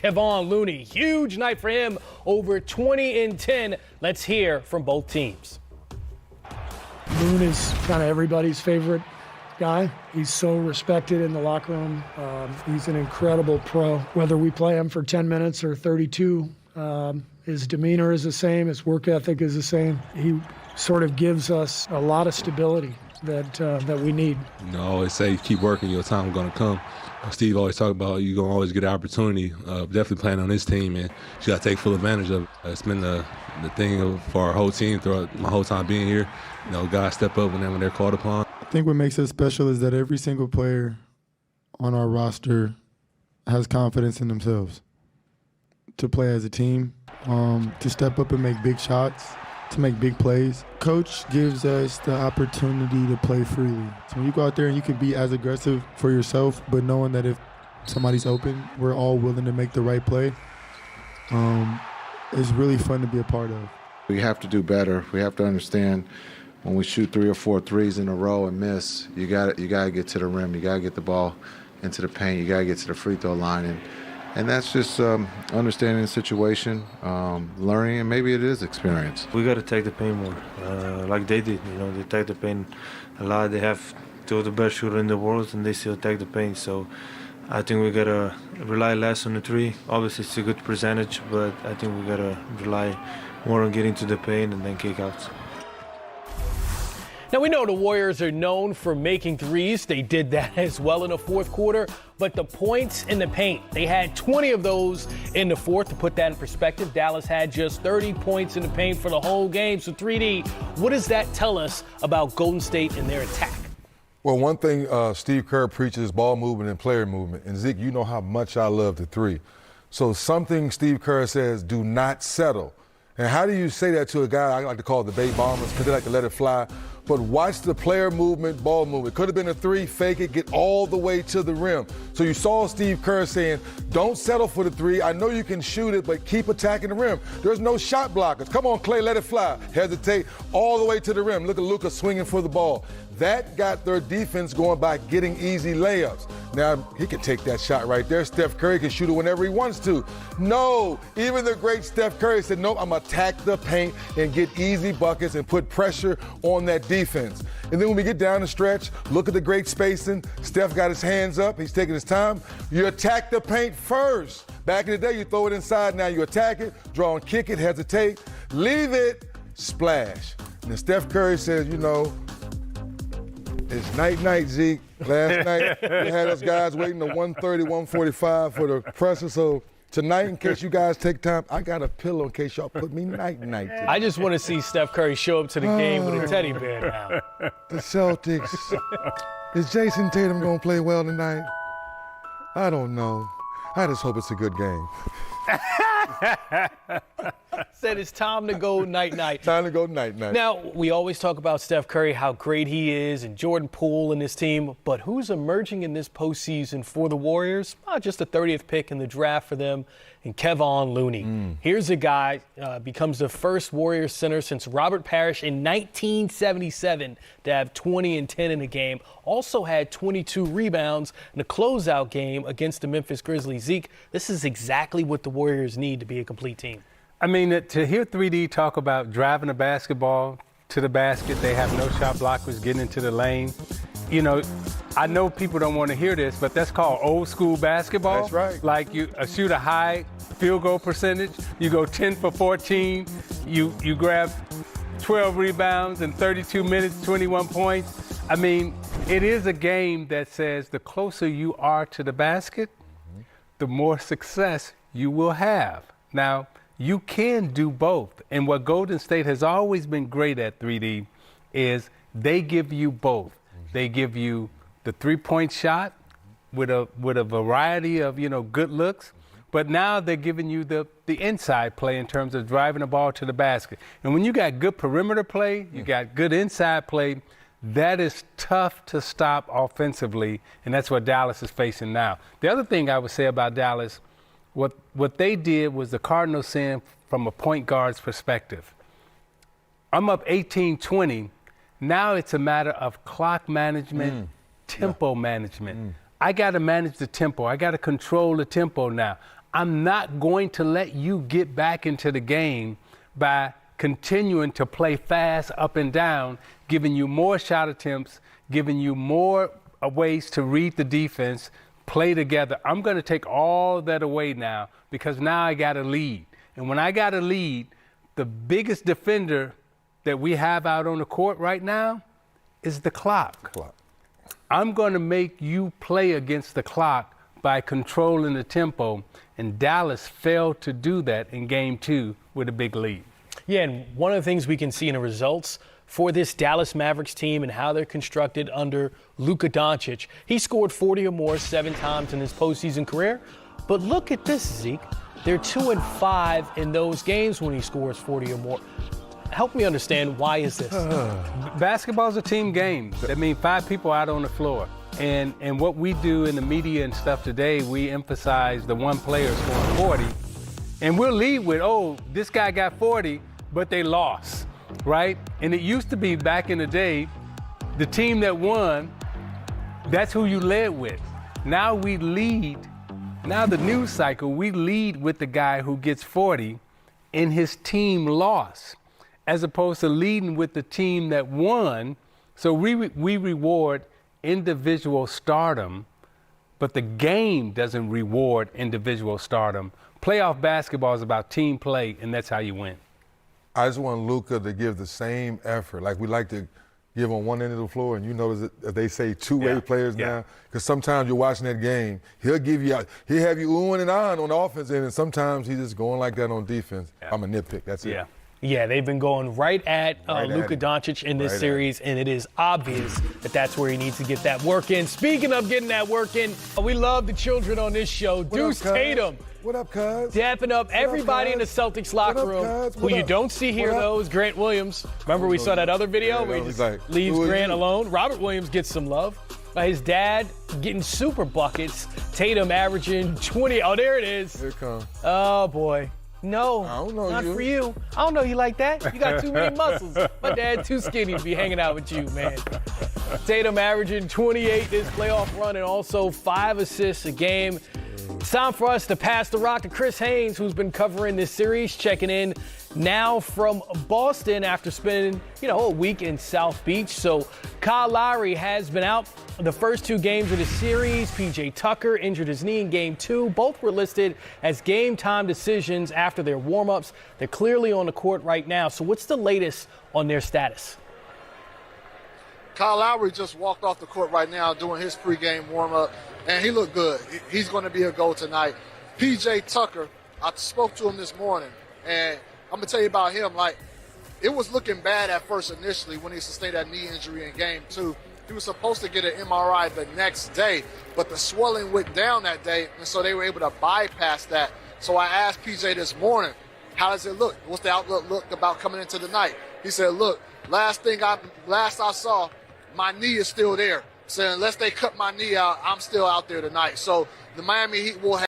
Kevon Looney. Huge night for him, over 20 and 10. Let's hear from both teams. Loon is kind of everybody's favorite guy. He's so respected in the locker room. He's an incredible pro. Whether we play him for 10 minutes or 32, his demeanor is the same, his work ethic is the same. He sort of gives us a lot of stability that we need. You know, I always say keep working, your time is going to come. Steve always talk about you're going to always get an opportunity. Definitely playing on this team, and you got to take full advantage of it. It's been the thing for our whole team throughout my whole time being here. You know, guys step up when they're called upon. I think what makes us special is that every single player on our roster has confidence in themselves to play as a team, to step up and make big shots, to make big plays. Coach gives us the opportunity to play freely. So when you go out there and you can be as aggressive for yourself, but knowing that if somebody's open, we're all willing to make the right play, it's really fun to be a part of. We have to do better. We have to understand when we shoot 3 or 4 threes in a row and miss, you got to get to the rim. You got to get the ball into the paint. You got to get to the free throw line. And that's just understanding the situation, learning, and maybe it is experience. We got to take the paint more, like they did. You know, they take the paint a lot. They have 2 of the best shooters in the world, and they still take the paint. So I think we got to rely less on the 3. Obviously, it's a good percentage, but I think we got to rely more on getting to the paint and then kick outs. Now, we know the Warriors are known for making threes. They did that as well in the fourth quarter. But the points in the paint, they had 20 of those in the fourth. To put that in perspective, Dallas had just 30 points in the paint for the whole game. So 3D, what does that tell us about Golden State and their attack? Well, one thing Steve Kerr preaches is ball movement and player movement. And Zeke, you know how much I love the 3. So something Steve Kerr says, do not settle. And how do you say that to a guy I like to call the Bay Bombers because they like to let it fly? But watch the player movement, ball movement. Could have been a 3, fake it, get all the way to the rim. So you saw Steve Kerr saying, don't settle for the 3. I know you can shoot it, but keep attacking the rim. There's no shot blockers. Come on, Clay, let it fly. Hesitate all the way to the rim. Look at Luka swinging for the ball. That got their defense going by getting easy layups. Now, he can take that shot right there. Steph Curry can shoot it whenever he wants to. No, even the great Steph Curry said, nope, I'm going to attack the paint and get easy buckets and put pressure on that defense. And then when we get down the stretch, look at the great spacing. Steph got his hands up. He's taking his time. You attack the paint first. Back in the day, you throw it inside. Now you attack it, draw and kick it, hesitate, leave it, splash. And then Steph Curry says, you know, it's night-night, Zeke. Last night, we had us guys waiting to 1:30, 1:45 for the presser. So tonight, in case you guys take time, I got a pillow in case y'all put me night-night. I just want to see Steph Curry show up to the game with a teddy bear now. The Celtics. Is Jason Tatum going to play well tonight? I don't know. I just hope it's a good game. Said it's time to go night-night. Time to go night-night. Now, we always talk about Steph Curry, how great he is, and Jordan Poole and his team. But who's emerging in this postseason for the Warriors? Just the 30th pick in the draft for them, and Kevon Looney. Here's a guy, becomes the first Warriors center since Robert Parrish in 1977 to have 20 and 10 in a game. Also had 22 rebounds in a closeout game against the Memphis Grizzlies. Zeke, this is exactly what the Warriors need to be a complete team. I mean, to hear 3D talk about driving a basketball to the basket, they have no shot blockers getting into the lane. You know, I know people don't want to hear this, but that's called old school basketball. That's right. Like you shoot a high field goal percentage, you go 10 for 14, you grab 12 rebounds in 32 minutes, 21 points. I mean, it is a game that says the closer you are to the basket, the more success you will have. Now, you can do both. And what Golden State has always been great at, 3D, is they give you both. They give you the three-point shot with a variety of, good looks, but now they're giving you the inside play in terms of driving the ball to the basket. And when you got good perimeter play, you got good inside play, that is tough to stop offensively, and that's what Dallas is facing now. The other thing I would say about Dallas, what they did was the Cardinals saying from a point guard's perspective, I'm up 18-20. Now it's a matter of clock management, tempo management. I got to manage the tempo. I got to control the tempo now. I'm not going to let you get back into the game by continuing to play fast up and down, giving you more shot attempts, giving you more ways to read the defense, play together. I'm going to take all that away now because now I got a lead. And when I got a lead, the biggest defender that we have out on the court right now is the clock. I'm going to make you play against the clock by controlling the tempo, and Dallas failed to do that in Game 2 with a big lead. Yeah, and one of the things we can see in the results for this Dallas Mavericks team and how they're constructed under Luka Doncic, he scored 40 or more 7 times in his postseason career. But look at this, Zeke. They're 2-5 in those games when he scores 40 or more. Help me understand, why is this? Basketball's a team game. That means 5 people out on the floor. And what we do in the media and stuff today, we emphasize the one player scoring 40. And we'll lead with, oh, this guy got 40, but they lost, right? And it used to be back in the day, the team that won, that's who you led with. Now we lead, now the news cycle, we lead with the guy who gets 40 and his team lost, as opposed to leading with the team that won. So we reward individual stardom, but the game doesn't reward individual stardom. Playoff basketball is about team play, and that's how you win. I just want Luka to give the same effort. Like we like to give on one end of the floor, and you notice that they say two-way players now, because sometimes you're watching that game, he'll have you oohing and ahhing on the offense end, and sometimes he's just going like that on defense. I'm a nitpick, that's it. Yeah, they've been going right at Luka Doncic in this series, and it is obvious that that's where he needs to get that work in. Speaking of getting that work in, we love the children on this show. Deuce Tatum. What up, cuz? Dapping up everybody in the Celtics locker room. Who you don't see here, though, is Grant Williams. Remember we saw that other video where he just leaves Grant alone? Robert Williams gets some love. His dad getting super buckets. Tatum averaging 20. Oh, there it is. Here it comes. Oh, boy. No, I don't know not you. for you. I don't know you like that. You got too many muscles. My dad too skinny to be hanging out with you, man. Tatum averaging 28 this playoff run and also 5 assists a game. It's time for us to pass the rock to Chris Haynes, who's been covering this series, checking in now from Boston after spending, a week in South Beach. So Kyle Lowry has been out the first 2 games of the series. PJ Tucker injured his knee in Game 2. Both were listed as game time decisions after their warm-ups. They're clearly on the court right now. So what's the latest on their status? Kyle Lowry just walked off the court right now doing his pregame warm-up, and he looked good. He's going to be a go tonight. PJ Tucker, I spoke to him this morning, and I'm going to tell you about him. It was looking bad at first initially when he sustained that knee injury in Game 2. He was supposed to get an MRI the next day, but the swelling went down that day, and so they were able to bypass that. So I asked PJ this morning, how does it look? What's the outlook look about coming into the night? He said, look, last I saw, my knee is still there. So unless they cut my knee out, I'm still out there tonight. So the Miami Heat will have